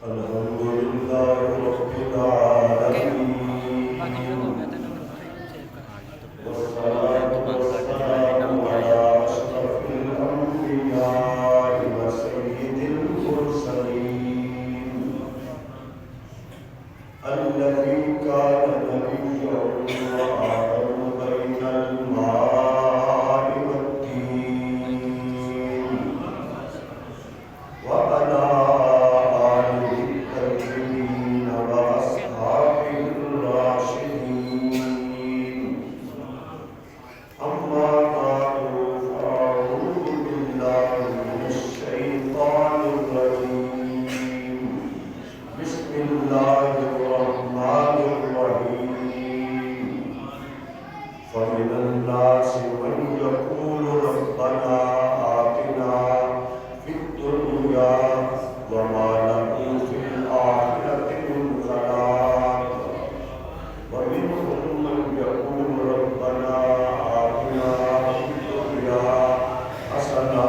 الحمد لله رب العالمين والصلاة والسلام على أشرف الأنبياء وسيد المرسلين الذي كان نبيا وآدم بين الماء والدين وعلى فمن الناس من يقول ربنا آتنا في الدنيا وما له في الآخرة من خلاق ومنهم من يقول ربنا آتنا في الدنيا حسنة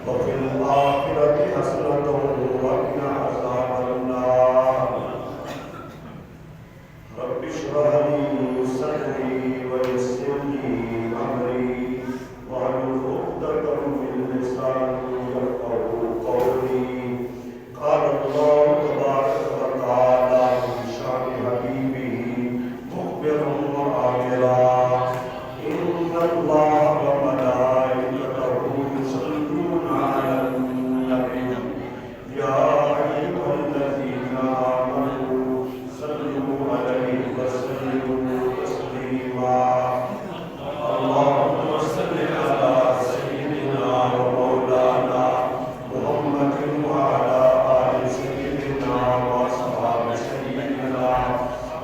وفي الآخرة حسنة وقنا عذاب النار رب اشرح لي صدري ويسر لي أمري واحلل عقدة من لساني يفقهوا قولي قال الله تبارك وتعالى في شأن حبيبه مخبرا وآمرا إن الله وملائكته يصلون على النبي يا أيها الذين آمنوا صلوا عليه وسلموا تسليما اللهم صل على سيدنا ومولانا محمد وعلى آل سيدنا وأصحاب سيدنا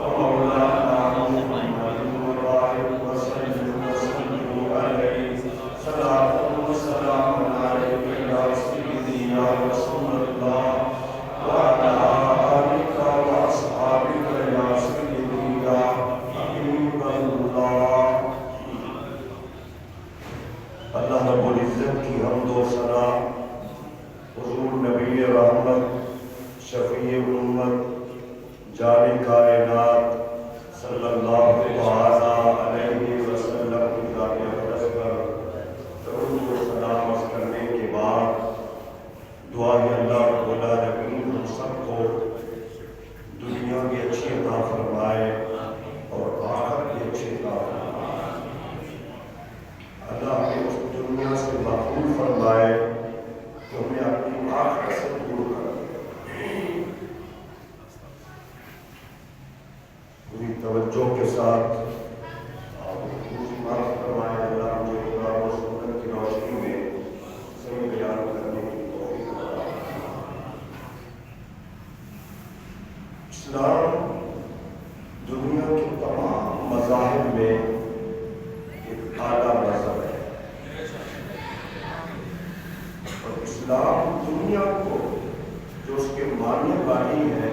ومولانا محمد وبارك وسلم وسلموا عليه صلاة وسلام عليك يا سيدي يا رسول الله وعلى آلك وأصحابك يا سيدي يا حبيب الله اللہ رب العزت کی حمد و ثنا حضور نبی رحمت شفیع امت جاری کائنات صلی اللہ علیہ وسلم کی ذات اقدس پر درود و سلام عرض کرنے کے بعد دعا ہے اللہ رب العالمین ہم سب کو دنیا کی اچھی عطا فرمائے اور آخرت کی اچھی عطا فرمائے اللہ ہمیں اس دنیا سے محفوظ فرمائے کہ ہمیں اپنی آخرت سے دور کر دے پوری توجہ کے ساتھ آپ دوسری بات فرمائے اللہ مجھے قرآن و سنت کی روشنی میں صحیح بیان کرنے کی توفیق عطا فرمائے۔ اسلام دنیا کے تمام مذاہب میں ایک اعلیٰ مذہب ہے اور اسلام دنیا کو جو اس کے ماننے والی ہے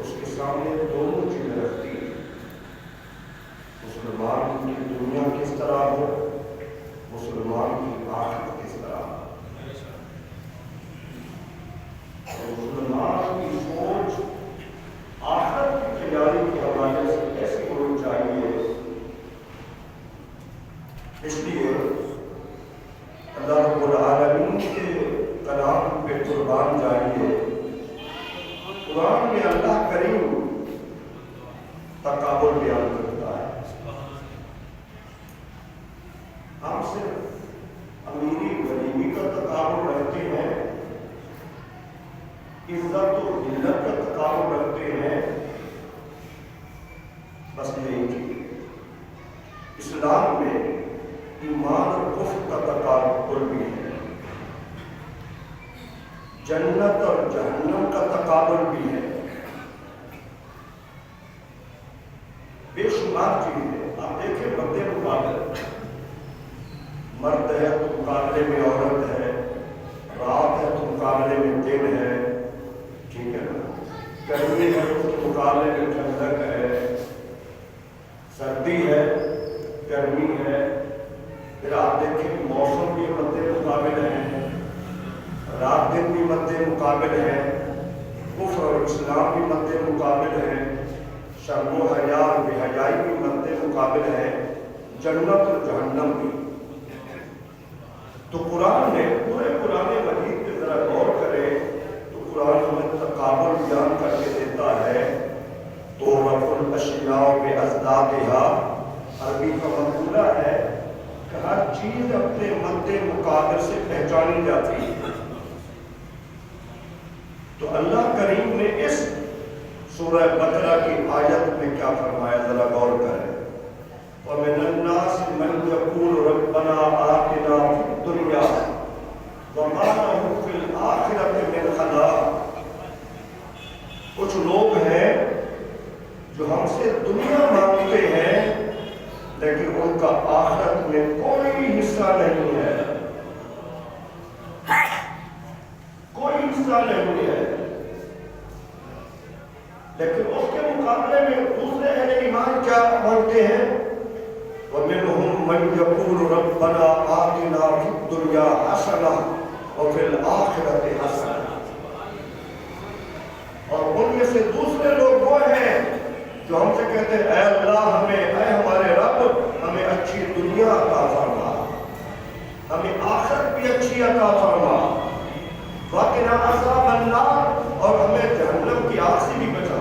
اس کے سامنے دونوں چیزیں رکھتی ہیں۔ مسلمان کی دنیا کس طرح ہو، مسلمان کی آخرت کس طرح ہو، اور مسلمان کی سوچ آخرت کی تیاری کے حوالے سے کیسی ہونی چاہیے۔ اس لیے اللہ رب العالمین کے کلام پہ قربان جائیے۔ قرآن میں اللہ کریم تکابر بیان کرتا ہے۔ ہم صرف امیری غریبی کا تکابر رکھتے ہیں، عزت و ذلت کا تکابر رکھتے ہیں، بس یہی چیز۔ اسلام میں ایمان اور کفر کا تکابر بھی ہے، جنت اور جہنم کا تکابر بھی ہے، بے شمار چیز ہے۔ آپ دیکھیں مد مقابل، مرد ہے تو مقابلے میں عورت ہے، رات ہے تو مقابلے میں دن ہے، ٹھیک ہے نا، گرمی ہے تو مقابلے میں ٹھنڈک ہے، سردی ہے، گرمی ہے، پھر آپ دیکھیں موسم بھی مد مقابل ہیں، رات دن بھی مد مقابل ہیں، کفر اسلام بھی مد مقابل ہے، شرم و حیا اور بے حیائی بھی مد مقابل ہے، جنت اور جہنم بھی۔ تو قرآن نے پورے قرآن مجید پہ ذرا غور کرے تو قرآن ہمیں تقابل بیان کر کے دیتا ہے۔ تو رفع الاشیاء بازدادھا، عربی کا مقولہ ہے کہ ہر چیز اپنے مد مقابل سے پہچانی جاتی ہے۔ تو اللہ کریم نے اس سورہ بقرہ کی آیت میں کیا فرمایا، ذرا غور کریں۔ وَمِنَ النَّاسِ مَن يَقُولُ رَبَّنَا آتِنَا فِي الدُّنْيَا وَمَا لَهُ فِي الْآخِرَةِ مِنْ خَلَاقٍ۔ کچھ لوگ ہیں جو ہم سے دنیا مانگتے ہیں لیکن ان کا آخرت میں کوئی حصہ نہیں ہے، کوئی حصہ نہیں ہے۔ لیکن اس کے مقابلے میں دوسرے اہل ایمان کیا مانگتے ہیں؟ وَمِنْهُمْ مَنْ يَقُولُ رَبَّنَا آتِنَا فِي الدُّنْيَا حَسَنَةً وَفِي الْآخِرَةِ حَسَنَةً۔ اور ان میں سے دوسرے لوگ وہ ہیں جو ہم سے کہتے ہیں اے اللہ اے ہمارے رب ہمیں اچھی دنیا عطا فرما، ہمیں آخرت بھی اچھی عطا فرما، وَقِنَا عَذَابَ النَّارِ، اور ہمیں جہنم کی آگ سے بھی بچا۔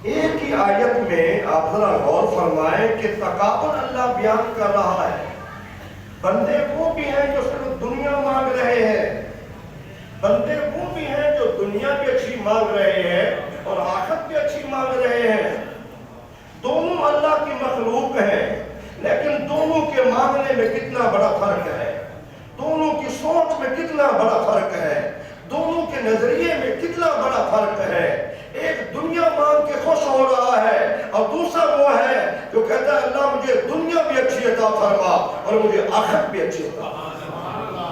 ایک ہی آیت میں آپ ذرا غور فرمائیں کہ تقابل اللہ بیان کر رہا ہے۔ بندے وہ بھی ہیں جو صرف دنیا مانگ رہے ہیں، بندے وہ بھی ہیں جو دنیا بھی اچھی مانگ رہے ہیں اور آخرت بھی اچھی مانگ رہے ہیں۔ دونوں اللہ کی مخلوق ہیں، لیکن دونوں کے مانگنے میں کتنا بڑا فرق ہے، دونوں کی سوچ میں کتنا بڑا فرق ہے، دونوں کے نظریے میں کتنا بڑا فرق ہے۔ ایک دنیا مانگ کے خوش ہو رہا ہے اور دوسرا وہ ہے جو کہتا ہے اللہ مجھے دنیا بھی اچھی عطا فرما اور مجھے آخرت بھی اچھی عطا فرما۔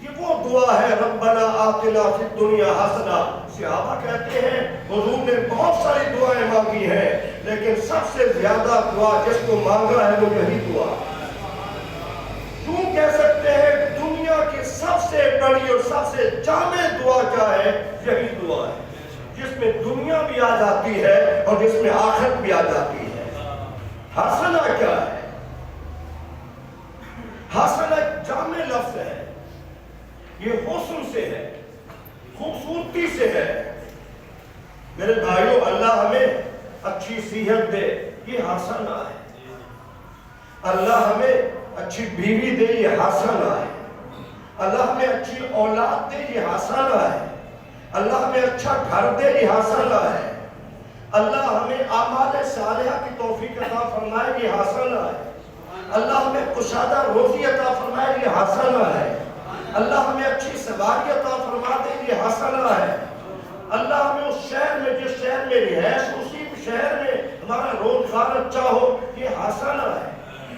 یہ وہ دعا ہے ربنا آتنا فی الدنیا حسنہ۔ صحابہ کہتے ہیں حضور نے بہت ساری دعائیں مانگی ہیں لیکن سب سے زیادہ دعا جس کو مانگا ہے وہ یہی دعا۔ کیوں کہہ سکتے ہیں دنیا کی سب سے بڑی اور سب سے جامع دعا کیا ہے؟ یہی دعا ہے جس میں دنیا بھی آ جاتی ہے اور جس میں آخرت بھی آ جاتی ہے۔ حسنہ کیا ہے؟ حسنہ جامع لفظ ہے، یہ حسن سے ہے، خوبصورتی سے ہے۔ میرے بھائیوں اللہ ہمیں اچھی صحت دے، یہ حسنہ ہے۔ اللہ ہمیں اچھی بیوی دے، یہ حسنہ ہے۔ اللہ ہمیں اچھی اولاد دے، یہ حسنہ ہے۔ اللہ ہمیں اچھا گھر دے، یہ حسنہ ہے۔ اللہ ہمیں اعمال صالحہ کی توفیق عطا فرمائے، یہ حسنہ ہے۔ اللہ ہمیں کشادہ روزی عطا فرمائے، یہ حسنہ ہے۔ اللہ ہمیں اچھی سواری عطا فرما دے، یہ حسنہ ہے۔ اللہ ہمیں اس شہر میں جس شہر میں رہائش اسی شہر میں ہمارا روزگار اچھا ہو، یہ حسنہ ہے۔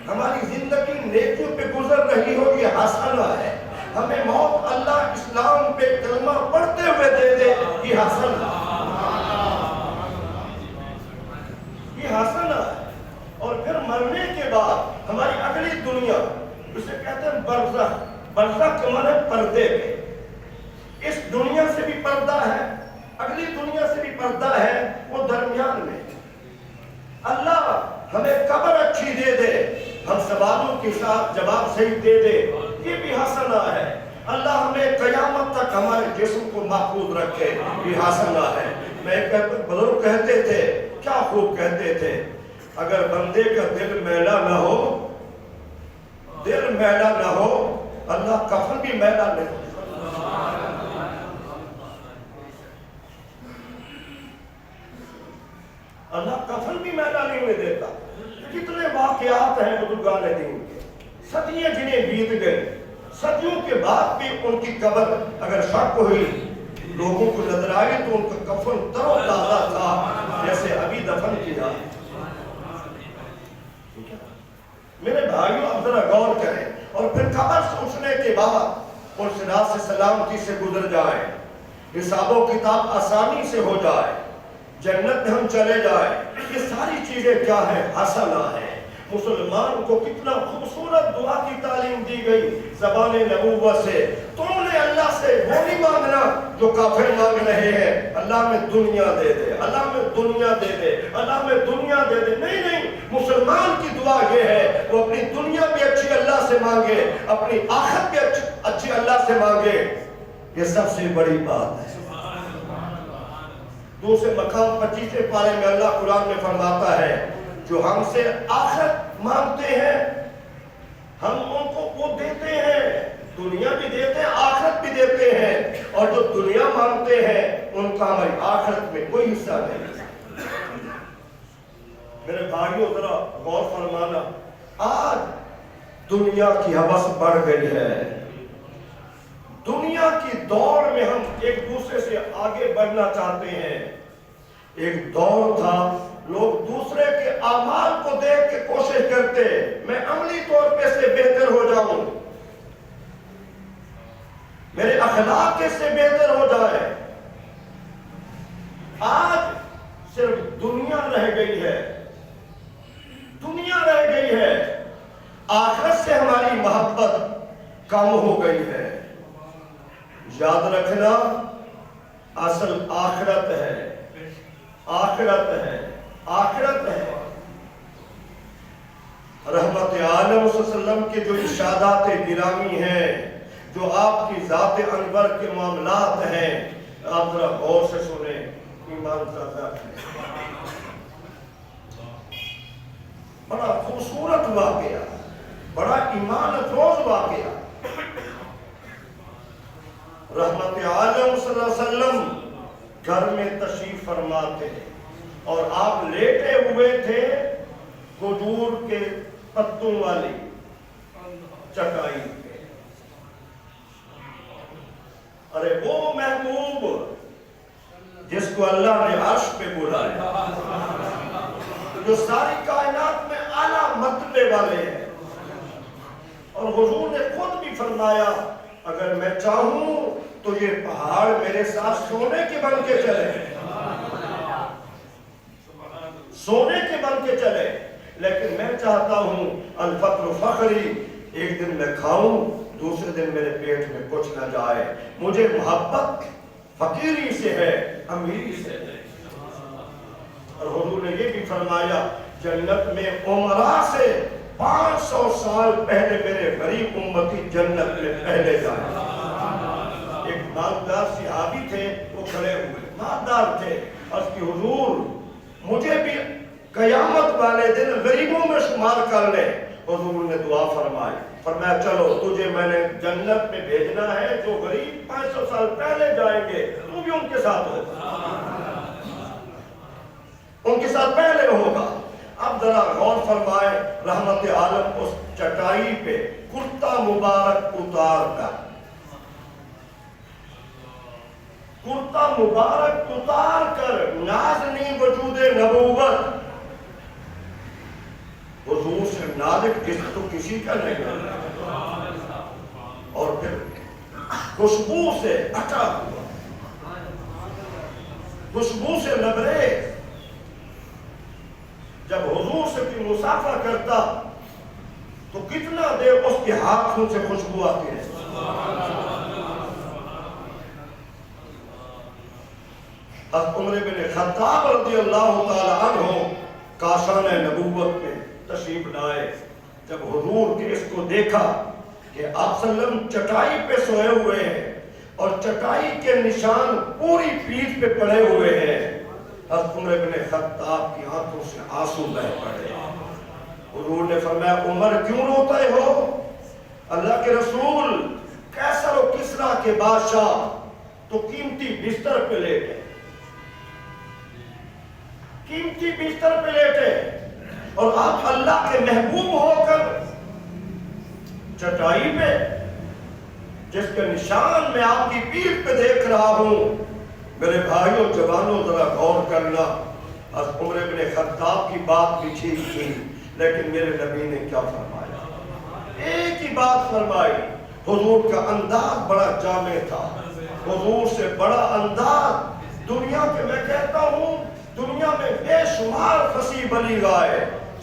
ہماری زندگی نیکیوں پہ گزر رہی ہو، یہ حسنہ ہے۔ ہمیں موت اللہ اسلام پہ کلمہ پڑھتے ہوئے دے دے، یہ حسنہ ہے، یہ حسنہ ہے۔ اور پھر مرنے کے بعد ہماری اگلی دنیا، اسے کہتے ہیں برزخ۔ برزخ کے معنی پردے کے، اس دنیا سے بھی پردہ ہے، اگلی دنیا سے بھی پردہ ہے، وہ درمیان میں۔ اللہ ہمیں قبر اچھی دے دے، ہم سوالوں کے ساتھ جواب صحیح دے دے، یہ بھی حسنہ ہے۔ اللہ ہمیں قیامت تک ہمارے جسم کو محفوظ رکھے، یہ حسنہ ہے۔ میں بزرگ کہتے تھے، کیا خوب کہتے تھے، اگر بندے کا دل میلا نہ ہو، دل میلا نہ ہو، اللہ کفن بھی میلا نہیں ہو۔ اللہ کفن بھی میلا نہیں ہونے دیتا۔ کتنے واقعات ہیں بزرگان دین کے، صدیاں جنہیں بیت گئے، صدیوں کے بعد بھی ان کی قبر اگر شک ہوئی، لوگوں کو نظر آئی تو ان کا کفن تر و تازہ تھا جیسے ابھی دفن کیا۔ میرے بھائیوں اب ذرا غور کریں، اور پھر قبر سے اٹھنے کے بعد ان صراط سے سلامتی سے گزر جائیں، حساب و کتاب آسانی سے ہو جائے، جنت میں ہم چلے جائیں، یہ ساری چیزیں کیا ہیں؟ حسنہ ہے۔ مسلمان کو کتنا خوبصورت دعا کی تعلیم دی گئی زبان نبوت سے. تم نے اللہ سے وہ نہیں مانگنا جو کافر مانگ رہے ہیں, اللہ میں دنیا دے دے, اللہ میں دنیا دے دے, اللہ میں دنیا دے دے. نہیں نہیں, مسلمان کی دعا یہ ہے وہ اپنی دنیا بھی اچھی اللہ سے مانگے, اپنی آخرت بھی اچھی اللہ سے مانگے. یہ سب سے بڑی بات ہے. دوسرے مقام 25 پارے میں اللہ قرآن میں فرماتا ہے جو ہم سے آخرت مانگتے ہیں ہم ان کو وہ دیتے ہیں, دنیا بھی دیتے ہیں آخرت بھی دیتے ہیں, اور جو دنیا مانگتے ہیں ان کا ہماری آخرت میں کوئی حصہ نہیں. میرے بھائیوں ذرا غور فرمانا, آج دنیا کی ہوس بڑھ گئی ہے. دنیا کی دوڑ میں ہم ایک دوسرے سے آگے بڑھنا چاہتے ہیں. ایک دور تھا لوگ دوسرے کے اعمال کو دیکھ کے کوشش کرتے میں عملی طور پہ سے بہتر ہو جاؤں, میرے اخلاق کے سے بہتر ہو جائے. آج صرف دنیا رہ گئی ہے, دنیا رہ گئی ہے, آخرت سے ہماری محبت کم ہو گئی ہے. یاد رکھنا اصل آخرت ہے, آخرت ہے, آخرت ہے. رحمت عالم صلی اللہ علیہ وسلم کے جو ارشادات گرامی ہیں, جو آپ کی ذات انور کے معاملات ہیں, آپ ذرا غور سے سنیں. ایمان زیادہ بڑا خوبصورت واقعہ, بڑا ایمان افروز واقعہ. رحمت عالم صلی اللہ علیہ وسلم گھر میں تشریف فرما تھے اور آپ لیٹے ہوئے تھے کھجور کے پتوں والی چٹائی پہ. ارے وہ محبوب جس کو اللہ نے عرش پہ بلایا, جو ساری کائنات میں اعلیٰ مرتبے والے ہیں, اور حضور نے خود بھی فرمایا اگر میں چاہوں تو یہ پہاڑ میرے ساتھ سونے کے بن کے چلے, سونے کے بن کے چلے, لیکن میں چاہتا ہوں الفقر فخری, ایک دن میں کھاؤں دوسرے دن میرے پیٹ میں کچھ نہ جائے. مجھے محبت فقیری سے ہے, امیری سے ہے. اور حضور نے یہ بھی فرمایا جنت میں عمرہ سے 500 سال پہلے میرے غریب امتی جنت میں پہلے جائے. ایک مالدار صحابی تھے, وہ کھڑے ہوئے, مالدار تھے, اور اس کی حضور مجھے بھی قیامت والے دن غریبوں میں شمار کر لے. حضور نے دعا فرمائی, فرمایا چلو تجھے میں نے جنت میں بھیجنا ہے, جو غریب 500 سال پہلے جائیں گے تو بھی ان کے ساتھ ہوگا, ان کے ساتھ پہلے ہوگا. اب ذرا غور فرمائے, رحمت عالم اس چٹائی پہ کرتا مبارک اتار کر, کرتا مبارک اتار کر نازنی وجود نبوت, حضور سے نازک جسم تو کسی کا نہیں, اور پھر خوشبو سے اٹا ہوا, خوشبو سے لبریز. جب حضور سے کوئی مسافہ کرتا تو کتنا دیر اس کے ہاتھوں سے خوشبو آتی ہے. حضرت عمر بن خطاب رضی اللہ تعالی عنہ کاشان نبوت میں تشریف لائے. جب حضور کے اس کو دیکھا کہ آپ صلی اللہ علیہ وسلم چٹائی پہ سوئے ہوئے ہیں اور چٹائی کے نشان پوری پیٹھ پہ پڑے ہوئے ہیں, حضرت عمر بن خطاب کی آنکھوں سے آنسو بہہ پڑے. حضور نے فرمایا عمر کیوں روتے ہو؟ اللہ کے رسول کیسر و کسرا کے بادشاہ تو قیمتی بستر پہ لیٹے, قیمتی بستر پہ لیٹے, اور آپ اللہ کے محبوب ہو کر چٹائی پہ جس کے نشان میں آپ کی پیٹھ پہ دیکھ رہا ہوں. میرے بھائیوں جوانوں ذرا غور کرنا, حضرت عمر بن خطاب کی بات بھی ٹھیک تھی, لیکن میرے نبی نے کیا فرمایا؟ ایک ہی بات فرمائی. حضور کا انداز بڑا جامع تھا, حضور سے بڑا انداز دنیا کے, میں کہتا ہوں دنیا میں بے شمار فصیح بلی گائے,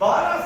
12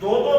2-2,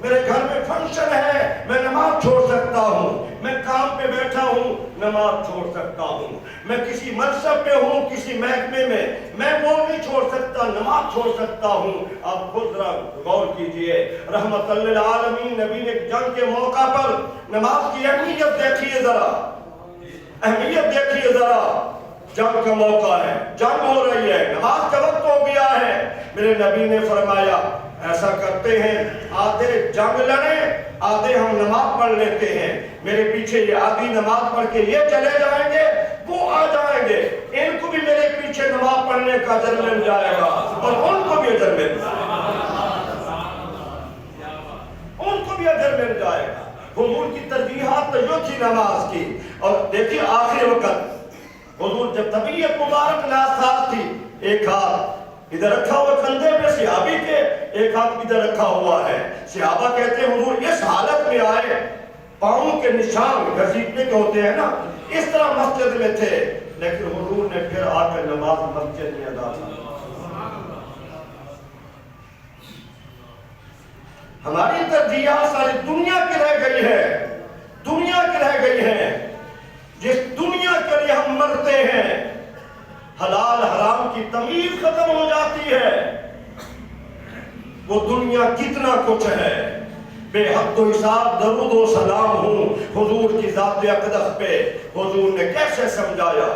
میرے گھر میں فنکشن ہے، میں نماز چھوڑ سکتا ہوں، میں کام پہ بیٹھا ہوں، نماز چھوڑ سکتا ہوں، میں کسی منصب پہ ہوں، کسی محکمے میں وہ نہیں چھوڑ سکتا، نماز چھوڑ سکتا ہوں۔ آپ خود ذرا غور کیجئے، رحمت للعالمین نبی نے جنگ کے موقع پر نماز کی اہمیت دیکھیے ذرا، اہمیت دیکھیے ذرا۔ جنگ کا موقع ہے، جنگ ہو رہی ہے، نماز کا وقت ہو گیا ہے، میرے نبی نے فرمایا ایسا کرتے ہیں آدھے جنگ لڑیں، آدھے ہم نماز پڑھ لیتے ہیں، میرے پیچھے یہ آدھی نماز پڑھ کے یہ چلے جائیں گے، وہ آ جائیں گے، ان کو بھی میرے پیچھے نماز پڑھنے کا اجر مل جائے گا اور ان کو بھی اجر مل جائے گا، ان کو بھی اجر مل جائے گا۔ حضور کی ترجیحات تو جو تھی نماز کی۔ اور دیکھیے آخری وقت حضور جب طبیعت مبارک ناساز تھی، ایک ہاتھ ادھر رکھا ہوا کندھے پہ صحابی کے، ایک ہاتھ ادھر رکھا ہوا ہے۔ صحابہ کہتے ہیں حضور اس حالت میں آئے، پاؤں کے نشان گھسیٹنے کے ہوتے ہیں نا، اس طرح مسجد میں تھے، لیکن حضور نے پھر آ کر نماز مسجد میں ادا کی۔ ہماری ترجیحات ساری دنیا کی رہ گئی ہے، دنیا کی رہ گئی ہے۔ جس دنیا کے لیے ہم مرتے ہیں، حلال حرام کی تمیز ختم ہو جاتی ہے۔ وہ دنیا کتنا کچھ ہے، بے حد و حساب درود و سلام ہوں حضور کی ذات اقدس پہ۔ حضور نے کیسے سمجھایا،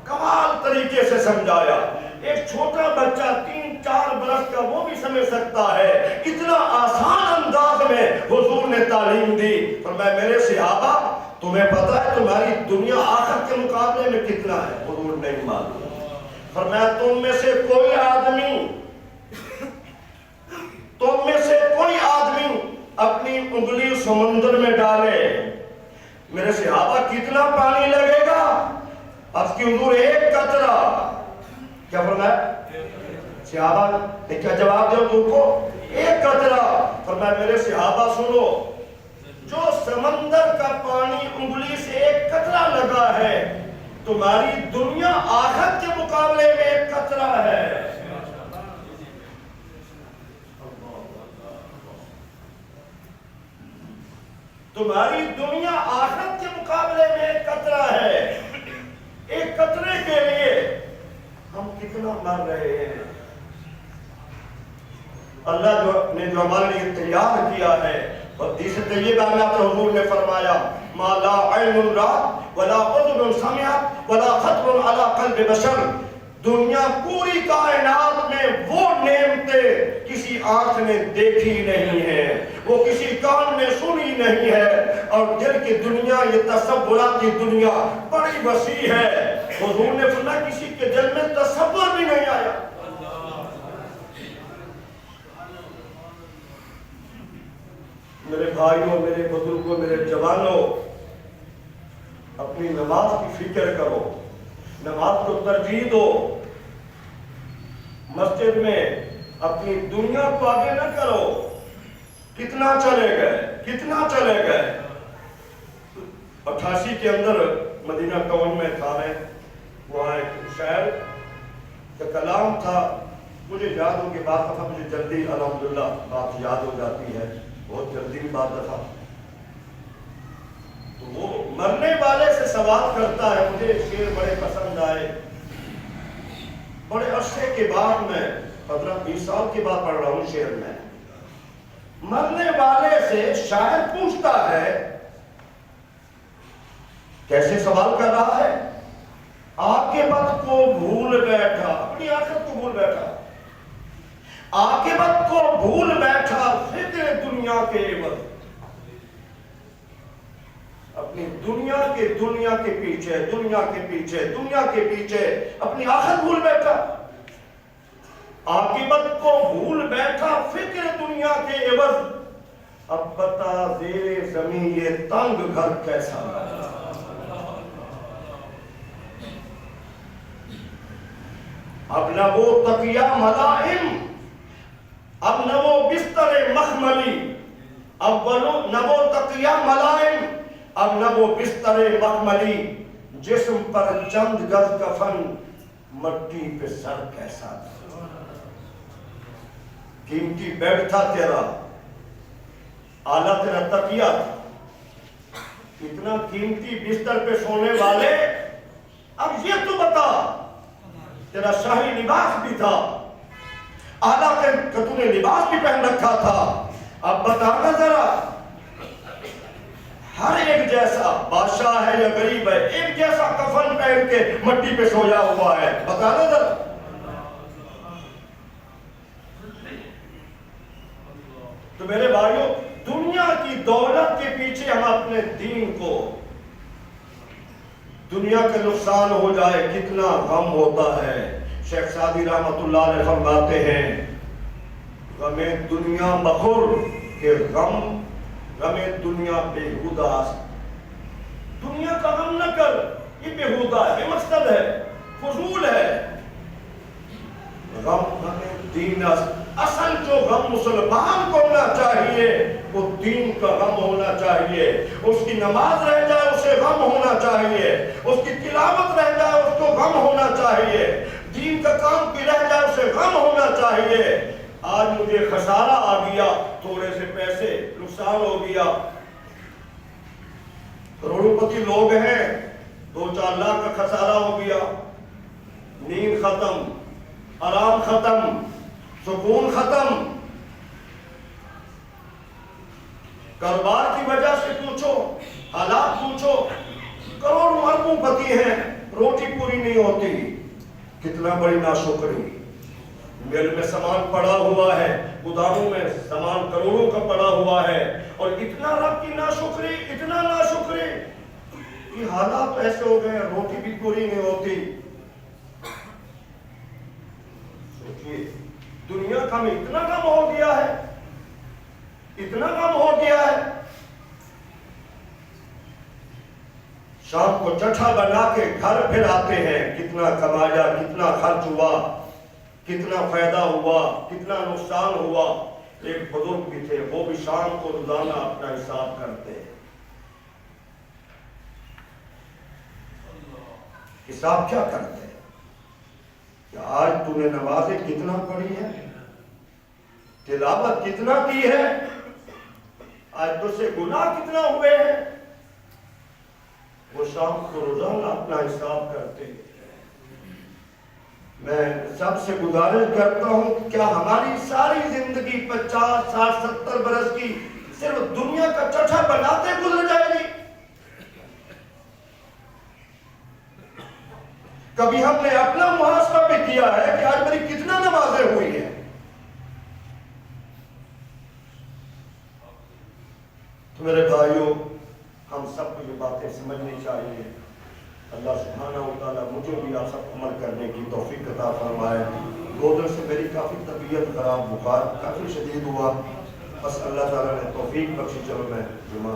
کمال طریقے سے سمجھایا۔ ایک چھوٹا بچہ 3-4 برس کا وہ بھی سمجھ سکتا ہے، اتنا آسان انداز میں حضور نے تعلیم دی۔ فرمایا میرے صحابہ تمہیں پتہ ہے تمہاری دنیا آخرت کے مقابلے میں کتنا ہے؟ حضور نہیں معلوم۔ فرمایا تم میں سے کوئی آدمی اپنی انگلی سمندر میں ڈالے، میرے صحابہ کتنا پانی لگے گا؟ اب کی حضور ایک قطرہ، کیا فرمایا؟ صحابہ نے کیا جواب دیا تم کو؟ ایک قطرہ۔ فرمایا میرے صحابہ سنو، جو سمندر کا پانی انگلی سے ایک قطرہ لگا ہے، تمہاری دنیا آخرت کے مقابلے میں ایک قطرہ ہے۔ تمہاری دنیا آخرت کے مقابلے میں ایک قطرہ ہے۔ ایک قطرے کے لیے ہم کتنا مر رہے ہیں۔ اللہ نے جو ہمارے لیے تیار کیا ہے، حدیث طیبہ میں حضور نے فرمایا ما لا عین رأت ولا اذن سمعت ولا خطر علی قلب بشر، دنیا پوری کائنات میں وہ نعمتیں کسی آنکھ نے دیکھی نہیں ہے، وہ کسی کان نے سنی نہیں ہے، اور دل کی دنیا، یہ تصورات کی دنیا بڑی وسیع ہے۔ حضور نے فرمایا کسی کے دل میں تصور بھی نہیں آیا۔ میرے بھائیوں، میرے بزرگوں، میرے جوانوں، اپنی نماز کی فکر کرو، نماز کو ترجیح دو۔ مسجد میں اپنی دنیا کو آگے نہ کرو۔ کتنا چلے گئے 88 کے اندر مدینہ ٹاؤن میں تھا، میں وہاں ایک شاعر کا کلام تھا، مجھے یاد ہو کہ بعض دفعہ مجھے جلدی الحمدللہ بات یاد ہو جاتی ہے، بہت جلدی بات دفعہ۔ تو وہ مرنے والے سے سوال کرتا ہے، مجھے شعر بڑے پسند آئے، بڑے عرصے کے بعد میں 15-20 سال کے بعد پڑھ رہا ہوں شعر میں۔ مرنے والے سے شاعر پوچھتا ہے، کیسے سوال کر رہا ہے؟ عاقبت کو بھول بیٹھا، اپنی آخرت کو بھول بیٹھا، عاقبت کو بھول بیٹھا فکر دنیا کے عوض، اپنی دنیا کے پیچھے اپنی آخرت بھول بیٹھا، عاقبت کو بھول بیٹھا فکر دنیا کے عوض، اب بتا زیر زمین یہ تنگ گھر کیسا لگا۔ اب نہ وہ تقیہ ملائم، اب نہ وہ بستر مخملی، اب نہ وہ تقیہ ملائم، اب نہ وہ بستر مخملی، جسم پر چند گز کفن، مٹی پہ سر کیسا تھا۔ قیمتی بیڈ تھا تیرا، آلہ تیرا تکیہ تھا، اتنا قیمتی بستر پہ سونے والے، اب یہ تو بتا تیرا شاہی لباس بھی تھا، آلہ کے تو نے لباس بھی پہن رکھا تھا، اب بتانا ذرا ہر ایک جیسا بادشاہ ہے یا غریب ہے ایک جیسا کفن پہن کے مٹی پہ سویا ہوا ہے، بتانا ذرا۔ تو میرے بھائیوں، دنیا کی دولت کے پیچھے ہم اپنے دین کو، دنیا کے نقصان ہو جائے کتنا غم ہوتا ہے۔ شیخ سعدی رحمت اللہ علیہ فرماتے ہیں غم دنیا مخور کہ غم دنیا بےہودہ است۔ دنیا کا غم نہ کر، یہ بےہودہ ہے، بے مقصد ہے، فضول ہے۔ غم دین است، اصل جو غم مسلمان کو ہونا چاہیے وہ دین کا غم ہونا چاہیے۔ اس کی نماز رہ جائے اسے غم ہونا چاہیے، اس کی تلاوت رہ جائے اس کو غم ہونا چاہیے، دین کا کام بھی رہ جائے اسے غم ہونا چاہیے۔ آج مجھے خسارہ آ گیا، تھوڑے سے پیسے نقصان ہو گیا، کروڑوں پتی لوگ ہیں، 2-4 لاکھ کا خسارہ ہو گیا، نیند ختم، آرام ختم، سکون ختم۔ کاروبار کی وجہ سے پوچھو، حالات پوچھو، کروڑوں اربوں پتی ہیں، روٹی پوری نہیں ہوتی، کتنا بڑی ناشکری۔ مل میں سامان پڑا ہوا ہے، گوداموں میں سامان کروڑوں کا پڑا ہوا ہے، اور اتنا رب کی ناشکری، اتنا ناشکری، یہ حالات ایسے ہو گئے روٹی بھی پوری نہیں ہوتی۔ سوچئے دنیا کا میں اتنا کم ہو گیا ہے، اتنا کم ہو گیا ہے۔ شام کو چٹھا بنا کے گھر پھر آتے ہیں، کتنا کمایا، کتنا خرچ ہوا، کتنا فائدہ ہوا، کتنا نقصان ہوا۔ ایک بزرگ بھی تھے، وہ بھی شام کو روزانہ اپنا حساب کرتے ہیں۔ حساب کیا کرتے ہیں کہ آج تو نے نمازیں کتنا پڑھی ہے، تلاوت کتنا کی ہے، آج تو سے گناہ کتنا ہوئے ہیں۔ وہ شام کو روزانہ اپنا حساب کرتے ہیں۔ میں سب سے گزارش کرتا ہوں کیا ہماری ساری زندگی 50 60 70 برس کی صرف دنیا کا چٹھا بناتے گزر جائے گی؟ کبھی ہم نے اپنا محاسبہ بھی کیا ہے کہ آج میری کتنا نمازیں ہوئی ہیں؟ تو میرے بھائیوں، ہم سب کو یہ باتیں سمجھنی چاہیے۔ اللہ سبحانہ وتعالی مجھے بھی آپ سب عمل کرنے کی توفیق عطا فرمائے۔ 2 دن سے میری کافی طبیعت خراب، بخار کافی شدید ہوا، بس اللہ تعالیٰ نے توفیق بخشی، چلو میں جمعہ